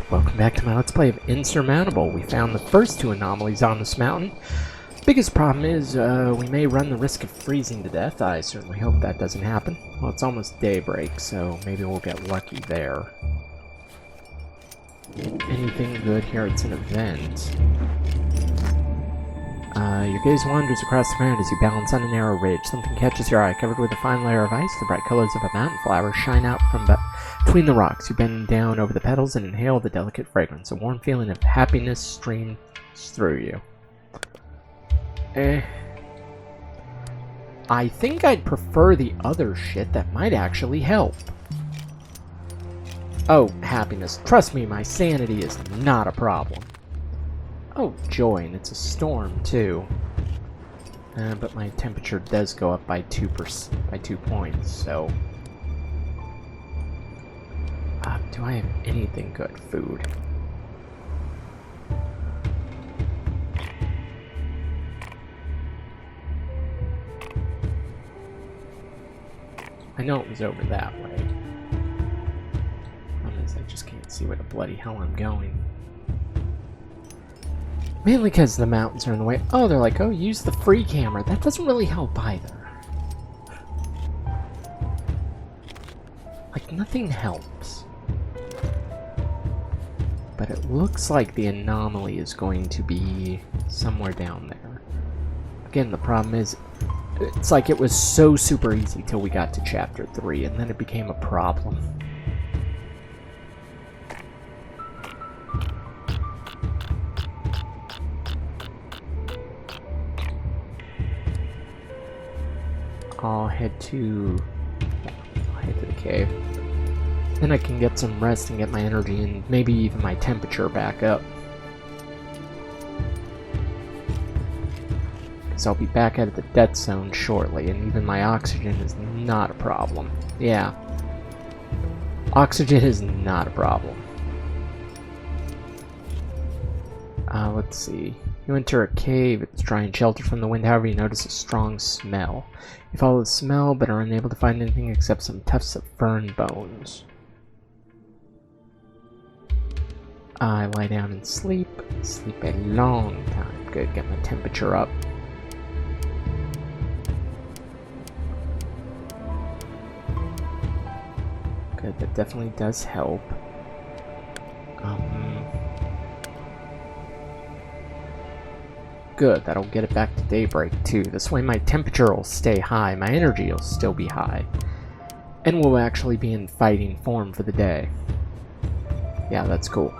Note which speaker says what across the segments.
Speaker 1: Welcome back to my Let's Play of Insurmountable. We found the first two anomalies on this mountain. Biggest problem is we may run the risk of freezing to death. I certainly hope that doesn't happen. Well, it's almost daybreak, so maybe we'll get lucky there. Anything good here? It's an event. Your gaze wanders across the ground as you balance on a narrow ridge. Something catches your eye. Covered with a fine layer of ice, the bright colors of a mountain flower shine out from between the rocks. You bend down over the petals and inhale the delicate fragrance. A warm feeling of happiness streams through you. I think I'd prefer the other shit that might actually help. Oh, happiness. Trust me, my sanity is not a problem. Oh, joy, and it's a storm, too. But my temperature does go up by 2 points, so... do I have anything good? Food. I know it was over that way. Honestly, I just can't see where the bloody hell I'm going. Mainly because the mountains are in the way. Oh, they're like, oh, use the free camera. That doesn't really help either. Like, nothing helps. But it looks like the anomaly is going to be somewhere down there. Again, the problem is, it's like it was so super easy till we got to chapter 3, and then it became a problem. I'll head to the cave. Then I can get some rest and get my energy and maybe even my temperature back up. Because I'll be back out of the death zone shortly, and even my oxygen is not a problem. Yeah. Oxygen is not a problem. Let's see. You enter a cave. It's dry and sheltered from the wind. However, you notice a strong smell. You follow the smell, but are unable to find anything except some tufts of fern bones. I lie down and sleep. Sleep a long time. Good. Get my temperature up. Good. That definitely does help. Good, that'll get it back to daybreak too. This way my temperature will stay high, my energy will still be high. And we'll actually be in fighting form for the day. Yeah, that's cool.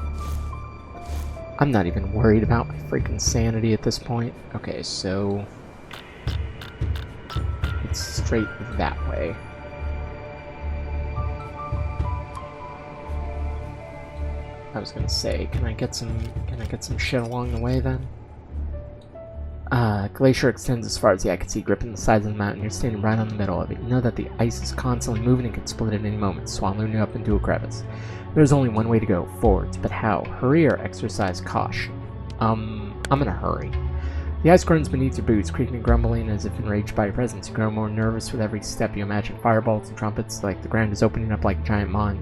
Speaker 1: I'm not even worried about my freaking sanity at this point. Okay, so... it's straight that way. I was gonna say, can I get some shit along the way then? Glacier extends as far as the eye can see, gripping the sides of the mountain. You're standing right on the middle of it. You know that the ice is constantly moving and can split at any moment, swallowing you up into a crevice. There's only one way to go, forwards, but how? Hurry or exercise caution? I'm gonna hurry. The ice groans beneath your boots, creaking and grumbling as if enraged by your presence. You grow more nervous with every step. You imagine fireballs and trumpets, like the ground is opening up like a giant maw,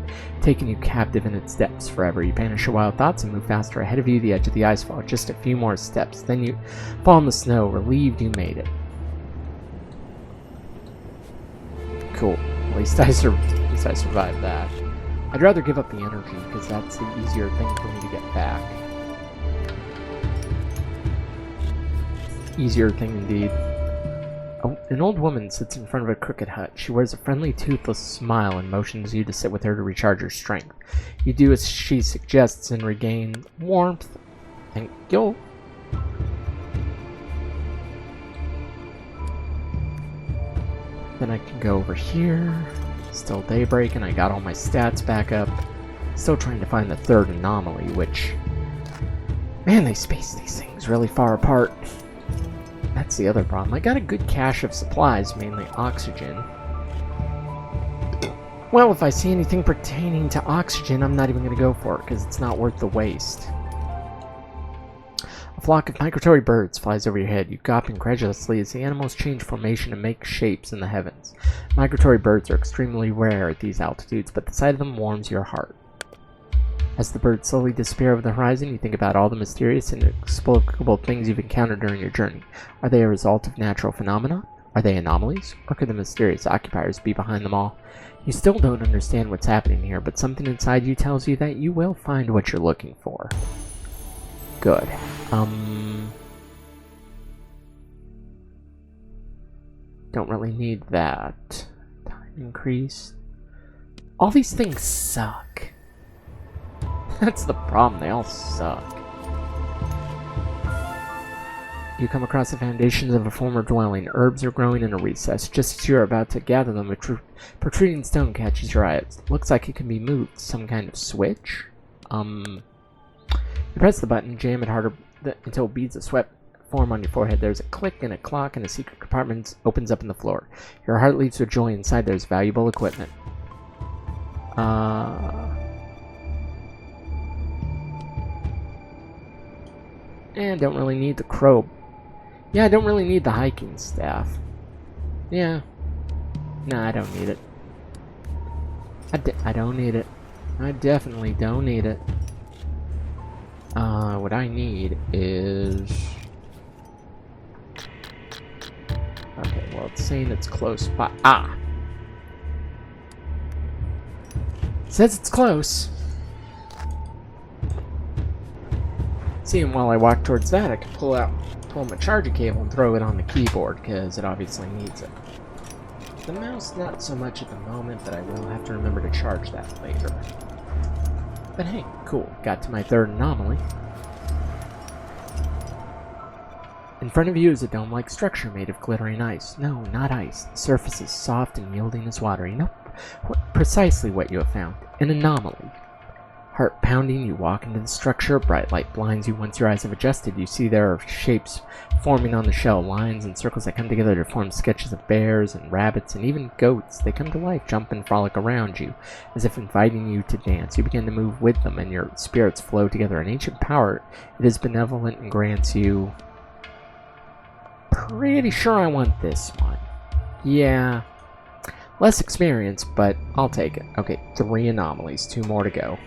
Speaker 1: taking you captive in its depths forever. You banish your wild thoughts and move faster. Ahead of you, the edge of the icefall. Just a few more steps. Then you fall in the snow, relieved you made it. Cool. At least I survived that. I'd rather give up the energy, because that's the easier thing for me to get back. Easier thing indeed. Oh, an old woman sits in front of a crooked hut. She wears a friendly, toothless smile and motions you to sit with her to recharge your strength. You do as she suggests and regain warmth. Thank you. Then I can go over here. Still daybreak, and I got all my stats back up. Still trying to find the third anomaly, which... man, they space these things really far apart. That's the other problem. I got a good cache of supplies, mainly oxygen. Well, if I see anything pertaining to oxygen, I'm not even going to go for it, because it's not worth the waste. A flock of migratory birds flies over your head. You gawp incredulously as the animals change formation and make shapes in the heavens. Migratory birds are extremely rare at these altitudes, but the sight of them warms your heart. As the birds slowly disappear over the horizon, you think about all the mysterious and inexplicable things you've encountered during your journey. Are they a result of natural phenomena? Are they anomalies? Or could the mysterious occupiers be behind them all? You still don't understand what's happening here, but something inside you tells you that you will find what you're looking for. Good. Don't really need that. Time increase. All these things suck. That's the problem, they all suck. You come across the foundations of a former dwelling. Herbs are growing in a recess. Just as you're about to gather them, a protruding stone catches your eye. It looks like it can be moved. Some kind of switch? You press the button, jam it harder until beads of sweat form on your forehead. There's a click and a clock, and a secret compartment opens up in the floor. Your heart leaps with joy. Inside there's valuable equipment. And don't really need the crow. Yeah, I don't really need the hiking staff. Yeah. Nah, I don't need it. I don't need it. I definitely don't need it. What I need is... Okay, well, it's saying it's close by... Ah! It says it's close. See, and while I walk towards that, I can pull my charger cable and throw it on the keyboard, because it obviously needs it. The mouse, not so much at the moment, but I will have to remember to charge that later. But hey, cool. Got to my third anomaly. In front of you is a dome-like structure made of glittering ice. No, not ice. The surface is soft and yielding as water. You know precisely what you have found. An anomaly. Heart pounding, you walk into the structure. Bright light blinds you. Once your eyes have adjusted, you see there are shapes forming on the shell. Lines and circles that come together to form sketches of bears and rabbits and even goats. They come to life, jump and frolic around you, as if inviting you to dance. You begin to move with them, and your spirits flow together. An ancient power, it is benevolent and grants you... Pretty sure I want this one. Yeah. Less experience, but I'll take it. Okay, 3 anomalies. 2 more to go.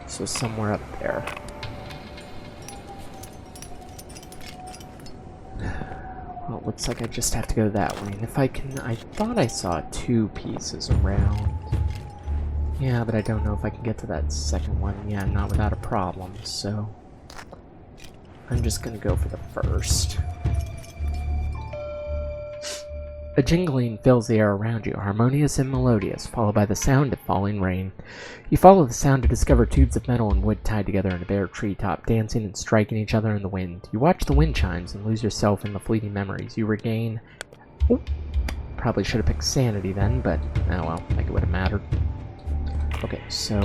Speaker 1: So somewhere up there. Well, it looks like I just have to go that way. And if I can... I thought I saw 2 pieces around. Yeah, but I don't know if I can get to that second one. Yeah, not without a problem, so... I'm just gonna go for the first. A jingling fills the air around you, harmonious and melodious, followed by the sound of falling rain. You follow the sound to discover tubes of metal and wood tied together in a bare treetop, dancing and striking each other in the wind. You watch the wind chimes and lose yourself in the fleeting memories. You regain... Oh, probably should have picked sanity then, but oh well, like it would have mattered. Okay, so...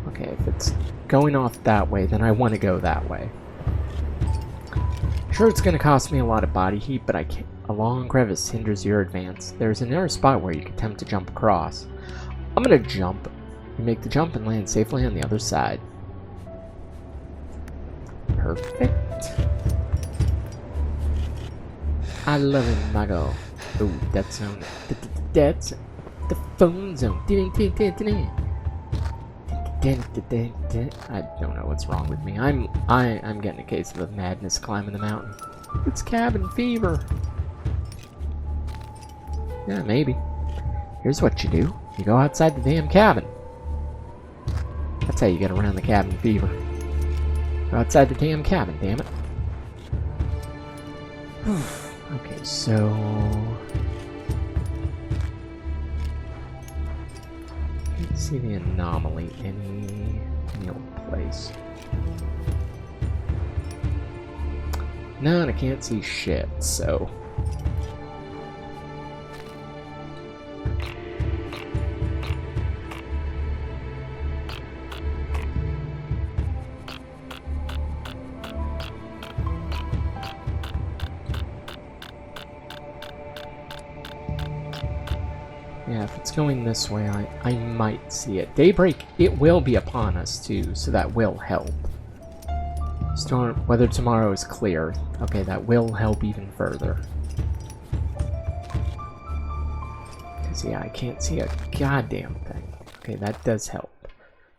Speaker 1: Okay, if it's going off that way, then I want to go that way. Sure, it's going to cost me a lot of body heat, but I can't. A long crevice hinders your advance. There's a narrow spot where you can attempt to jump across. I'm going to jump. You make the jump and land safely on the other side. Perfect. I love it, Mago. Ooh, that sound. That's the phone zone. I don't know what's wrong with me. I'm getting a case of the madness climbing the mountain. It's cabin fever. Yeah, maybe. Here's what you do. You go outside the damn cabin. That's how you get around the cabin fever. Go outside the damn cabin, damn it. Okay, so... see the anomaly any old place. No, and I can't see shit, so... Yeah, if it's going this way, I might see it. Daybreak, it will be upon us too, so that will help. Storm, weather tomorrow is clear. Okay, that will help even further. Because, yeah, I can't see a goddamn thing. Okay, that does help.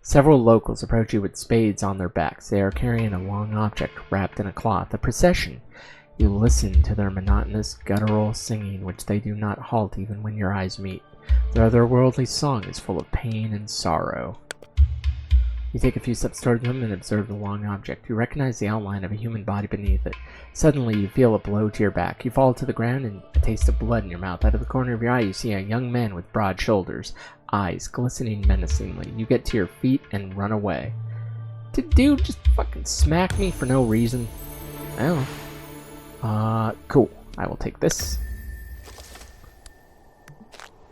Speaker 1: Several locals approach you with spades on their backs. They are carrying a long object wrapped in a cloth. A procession. You listen to their monotonous, guttural singing, which they do not halt even when your eyes meet. Their otherworldly song is full of pain and sorrow. You take a few steps toward them and observe the long object. You recognize the outline of a human body beneath it. Suddenly, you feel a blow to your back. You fall to the ground and a taste of blood in your mouth. Out of the corner of your eye, you see a young man with broad shoulders, eyes glistening menacingly. You get to your feet and run away. Did dude just fucking smack me for no reason? Oh. Cool. I will take this.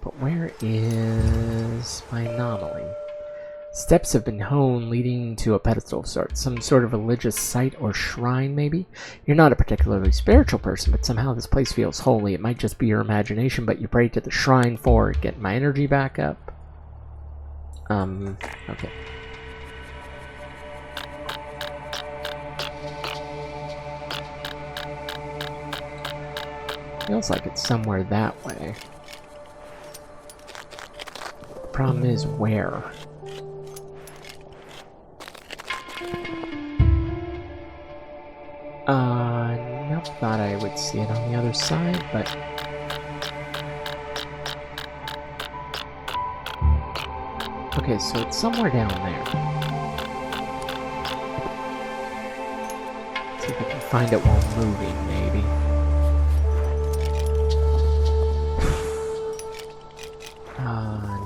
Speaker 1: But where is my anomaly? Steps have been hewn leading to a pedestal of sorts, some sort of religious site or shrine, maybe? You're not a particularly spiritual person, but somehow this place feels holy. It might just be your imagination, but you pray to the shrine for getting my energy back up. Okay. Feels like it's somewhere that way. The problem is where? Nope, thought I would see it on the other side, but... Okay, so it's somewhere down there. See if I can find it while moving, maybe.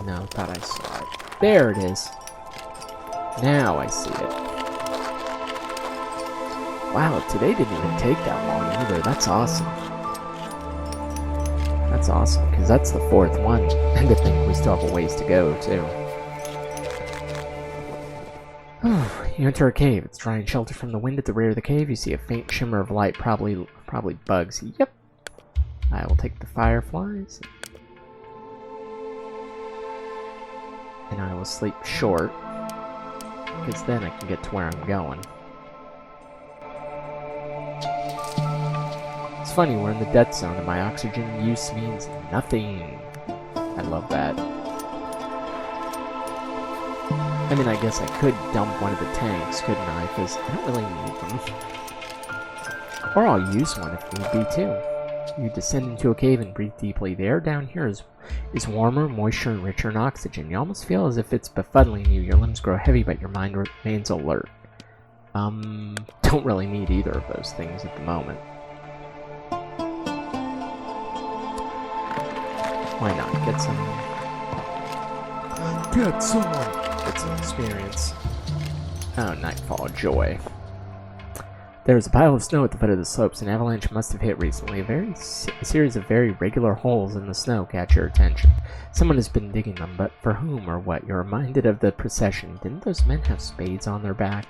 Speaker 1: No, thought I saw it. There it is. Now I see it. Wow, today didn't even take that long either. That's awesome. That's awesome, because that's the fourth one. And to think we still have a ways to go, too. You enter a cave. It's dry and sheltered from the wind. At the rear of the cave, you see a faint shimmer of light, probably bugs. Yep. I will take the fireflies. And I will sleep short, because then I can get to where I'm going. It's funny, we're in the death zone and my oxygen use means nothing. I love that. I mean, I guess I could dump one of the tanks, couldn't I? Because I don't really need them. Or I'll use one if need be too. You descend into a cave and breathe deeply. The air down here is warmer, moisture, and richer in oxygen. You almost feel as if it's befuddling you. Your limbs grow heavy, but your mind remains alert. Don't really need either of those things at the moment. Why not? Get some experience. Oh, nightfall joy. There's a pile of snow at the foot of the slopes. An avalanche must have hit recently. A series of very regular holes in the snow catch your attention. Someone has been digging them, but for whom or what? You're reminded of the procession. Didn't those men have spades on their back?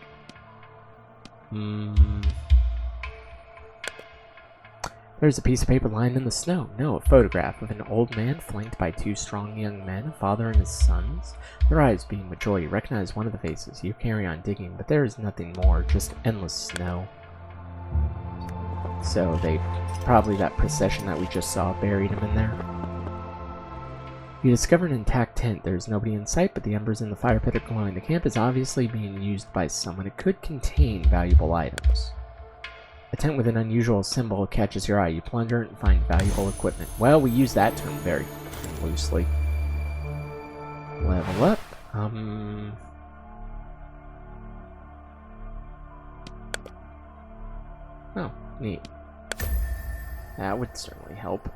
Speaker 1: There's a piece of paper lying in the snow. No, a photograph of an old man flanked by two strong young men, a father and his sons. Their eyes beam with joy. You recognize one of the faces. You carry on digging, but there is nothing more, just endless snow. So probably that procession that we just saw buried him in there. You discover an intact tent. There's nobody in sight, but the embers in the fire pit are glowing. The camp is obviously being used by someone. It could contain valuable items. A tent with an unusual symbol catches your eye. You plunder it and find valuable equipment. Well, we use that term very loosely. Level up. Oh, neat. That would certainly help.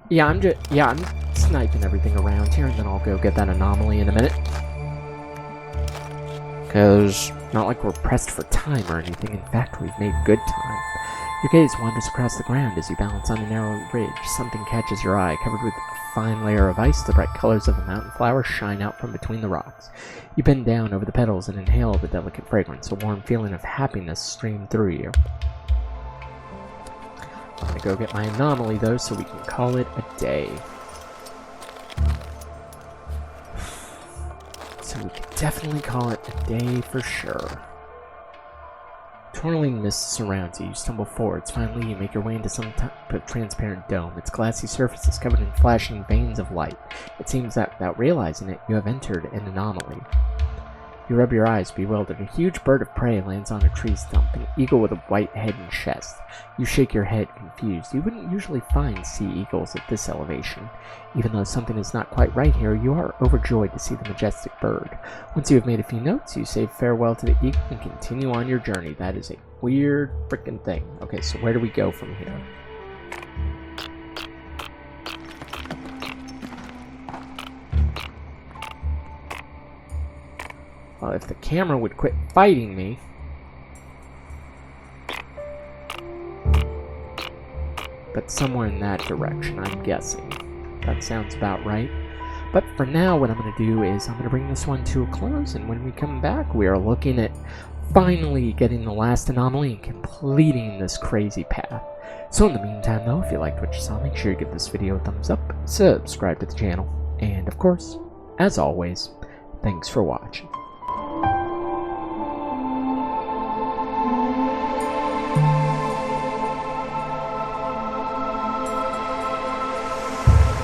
Speaker 1: Yeah, I'm sniping everything around here, and then I'll go get that anomaly in a minute. Because not like we're pressed for time or anything. In fact, we've made good time. Your gaze wanders across the ground as you balance on a narrow ridge. Something catches your eye. Covered with a fine layer of ice, the bright colors of the mountain flowers shine out from between the rocks. You bend down over the petals and inhale the delicate fragrance. A warm feeling of happiness streams through you. I'm gonna go get my anomaly, though, so we can call it a day. definitely call it a day for sure. Twirling mist surrounds you. You stumble forwards. Finally, you make your way into some type of transparent dome. Its glassy surface is covered in flashing veins of light. It seems that, without realizing it, you have entered an anomaly. You rub your eyes, bewildered. A huge bird of prey lands on a tree stump, an eagle with a white head and chest. You shake your head, confused. You wouldn't usually find sea eagles at this elevation. Even though something is not quite right here, you are overjoyed to see the majestic bird. Once you have made a few notes, you say farewell to the eagle and continue on your journey. That is a weird frickin' thing. Okay, so where do we go from here? Well, if the camera would quit fighting me. But somewhere in that direction, I'm guessing. That sounds about right. But for now, what I'm going to do is I'm going to bring this one to a close, and when we come back, we are looking at finally getting the last anomaly and completing this crazy path. So in the meantime, though, if you liked what you saw, make sure you give this video a thumbs up, subscribe to the channel, and of course, as always, thanks for watching.